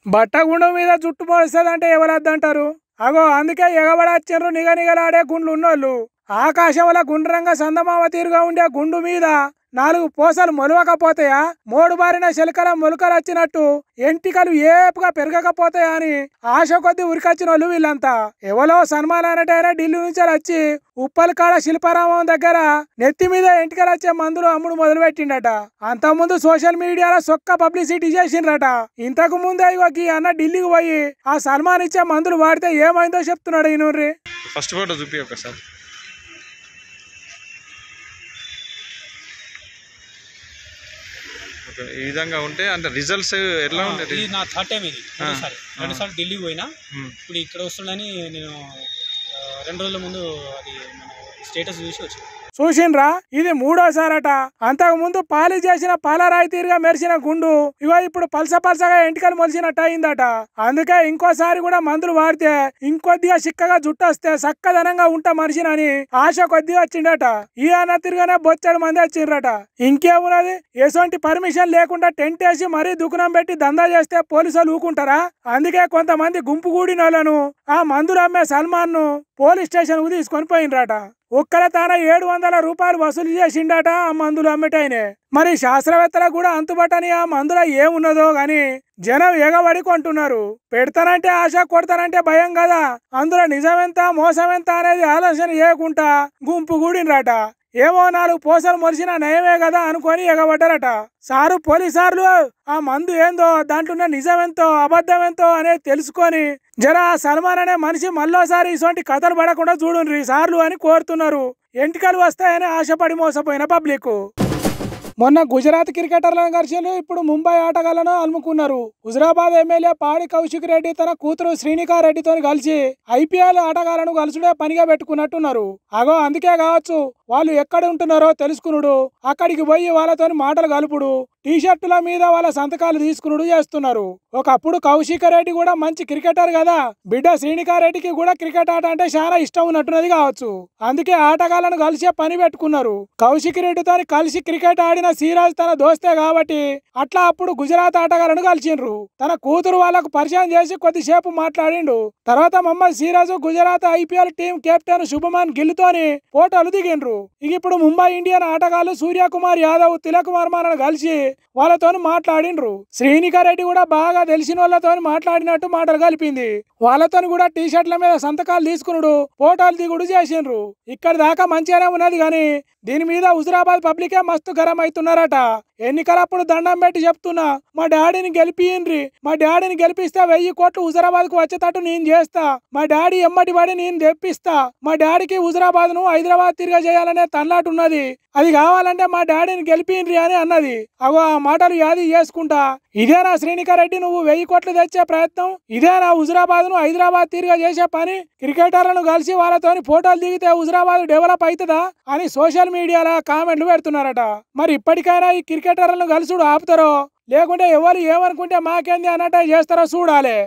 బట్టగుండు మీద జుట్టు పోస్తుందంటే ఎవరద్దంటారు? అగో అందుకే ఎగబడచ్చిర్రు నిగనిగలాడే గుండ్లు ఉన్నోళ్ళు. ఆకాశంలో గుండ్రంగా సందమామ తీరుగా ఉండే గుండు మీద 4 పూసలు మొలవకపోతాయా? మోడు బారిన శిలకల మొలకలు వచ్చినట్టు ఎంటికలు ఏపుగా పెరగకపోతాయా అని ఆశ కొద్ది ఉరికొచ్చిన వాళ్ళు వీళ్ళంతా. ఎవరో సన్మాన్ అనేటైనా ఢిల్లీ నుంచి వచ్చి ఉప్పలకాడ శిల్పారామం దగ్గర నెత్తి మీద ఎంటికలు వచ్చే మందులు అమ్ముడు మొదలు పెట్టిండట. అంతకుముందు సోషల్ మీడియాలో సొక్క పబ్లిసిటీ చేసిండ్రట. ఇంతకు ముందే ఇగోకి అన్న ఢిల్లీకి పోయి ఆ సల్మాన్ ఇచ్చే మందులు వాడితే ఏమైందో చెప్తున్నాడు. ఈయనూరి ఫస్ట్ ఫోటో చూపి ఒకసారి. ఈ విధంగా ఉంటే అంటే రిజల్ట్స్ ఎట్లా ఉంటాయి? ఇది నా థర్డ్ టైం. ఇది రెండుసార్లు ఢిల్లీకి పోయినా. ఇప్పుడు ఇక్కడ వస్తుందని నేను 2 రోజుల ముందు అది మన స్టేటస్ చూసి వచ్చాను. చూసిండ్రా, ఇది 3వసారట. అంతకు ముందు పాలి చేసిన పాలరాయి తీరుగా మెరిసిన గుండు ఇగో ఇప్పుడు పలసగా ఎంటికలు మొలిచినట్టు అయిందట. అందుకే ఇంకోసారి కూడా మందులు వాడితే ఇంకొద్దిగా చిక్కగా జుట్టు వస్తే చక్కదనంగా ఉంటా మనిషినని ఆశ కొద్దిగా వచ్చిండట. ఈ అన్న తిరిగానే బొచ్చడు మంది వచ్చిండ్రట. ఇంకేమున్నది, ఎటువంటి పర్మిషన్ లేకుండా టెంట్ వేసి మరీ దుకాణం పెట్టి దందా చేస్తే పోలీసులు ఊకుంటారా? అందుకే కొంతమంది గుంపు కూడినోళ్లను ఆ మందులు అమ్మే సల్మాన్ ను పోలీస్ స్టేషన్ కు తీసుకొని పోయిండ్రట. ఒక్కల తాన 700 రూపాయలు వసూలు చేసిండట ఆ మందులు అమ్మటైనే. మరి శాస్త్రవేత్తలకు కూడా అంతుబట్టని ఆ మందులో ఏమున్నదో గాని జనం ఎగబడి కొంటున్నారు. పెడతానంటే ఆశ, కొడతానంటే భయం కదా. అందులో నిజమెంత మోసమెంత అనేది ఆలోచన చేయకుండా గుంపు కూడినరట. ఏమో 4 పూసలు మొలిసిన నయమే కదా అనుకొని ఎగబడ్డారట. సారు పోలీసార్లు ఆ మందు ఏందో, దాంట్లో నిజమెంతో అబద్ధమెంతో అనేది తెలుసుకొని జర ఆ సల్మాన్ అనే మనిషి మళ్ళోసారి ఇటువంటి కథలు పడకుండా చూడుండ్రి సార్లు అని కోరుతున్నారు. ఎంటికలు వస్తాయని ఆశపడి మోసపోయిన పబ్లిక్. మొన్న గుజరాత్ క్రికెటర్లను కలిసి ఇప్పుడు ముంబై ఆటగాళ్లను అలుముకున్నారు. హుజరాబాద్ ఎమ్మెల్యే పాడి కౌశిక్ రెడ్డి తన కూతురు శ్రీనికా రెడ్డితో కలిసి ఐపీఎల్ ఆటగాళ్లను కలుసుడే పనిగా పెట్టుకున్నట్టున్నారు. అగో అందుకే కావచ్చు వాళ్ళు ఎక్కడ ఉంటున్నారో తెలుసుకునుడు, అక్కడికి పోయి వాళ్ళతో మాటలు కలుపుడు, టీషర్టుల మీద వాళ్ళ సంతకాలు తీసుకునుడు చేస్తున్నారు. ఒకప్పుడు కౌశిక్ రెడ్డి కూడా మంచి క్రికెటర్ కదా, బిడ్డ శ్రీనికా రెడ్డికి కూడా క్రికెట్ ఆట అంటే చాలా ఇష్టం ఉన్నట్టున్నది కావచ్చు. అందుకే ఆటగాళ్లను కలిసే పని పెట్టుకున్నారు. కౌశిక్ రెడ్డితో కలిసి క్రికెట్ ఆడిన సిరాజ్ తన దోస్తే కాబట్టి అట్లా అప్పుడు గుజరాత్ ఆటగాళ్లను కలిసిండ్రు. తన కూతురు వాళ్ళకు పరిచయం చేసి కొద్దిసేపు మాట్లాడిండు. తర్వాత Mohammed Siraj Gujarat IPL team captain Shubman Gill తోని ఫోటోలు దిగిండ్రు. ఇప్పుడు ముంబై ఇండియన్ ఆటగాళ్లు సూర్యకుమార్ యాదవ్, తిలక్ వర్మలను కలిసి వాళ్ళతో మాట్లాడిండ్రు. శ్రీనికా రెడ్డి కూడా బాగా తెలిసిన వాళ్ళతో మాట్లాడినట్టు మాటలు కలిపింది. వాళ్ళతో కూడా టీషర్ట్ల మీద సంతకాలు తీసుకునుడు, ఫోటోలు దిగుడు చేసిండ్రు. ఇక్కడ దాకా మంచిగానే ఉన్నది గాని దీని మీద హుజరాబాద్ పబ్లికే మస్తు గరం అవుతున్నారట. ఎన్నికలప్పుడు దండం పెట్టి చెప్తున్నా, మా డాడీని గెలిపియండ్రి, మా డాడీని గెలిపిస్తే 1000 కోట్లు హుజరాబాద్ కు వచ్చేటట్టు నేను చేస్తా, మా డాడీ ఎమ్మటి పడి నేను తెప్పిస్తా, మా డాడీకి హుజరాబాద్ ను హైదరాబాద్ తిరిగా చేయాలనే తన్లాటు ఉన్నది, అది కావాలంటే మా డాడీని గెలిపియండ్రి అని అన్నది. అగో ఆ మాటలు యాది చేసుకుంటా ఇదేనా శ్రీనికా రెడ్డి నువ్వు 1000 కోట్లు తెచ్చే ప్రయత్నం? ఇదేనా హుజరాబాద్ ను హైదరాబాద్ తిరిగా చేసే పని? క్రికెటర్లను కలిసి వాళ్ళతోని ఫోటోలు దిగితే హుజరాబాద్ డెవలప్ అవుతుందా అని సోషల్ మీడియాలో కామెంట్లు పెడుతున్నారట. మరి ఇప్పటికైనా ఈ క్రికెటర్లను కలిసి ఆపుతారో లేకుంటే ఎవరు ఏమనుకుంటే మాకేంది అన్నట్టు చేస్తారో చూడాలి.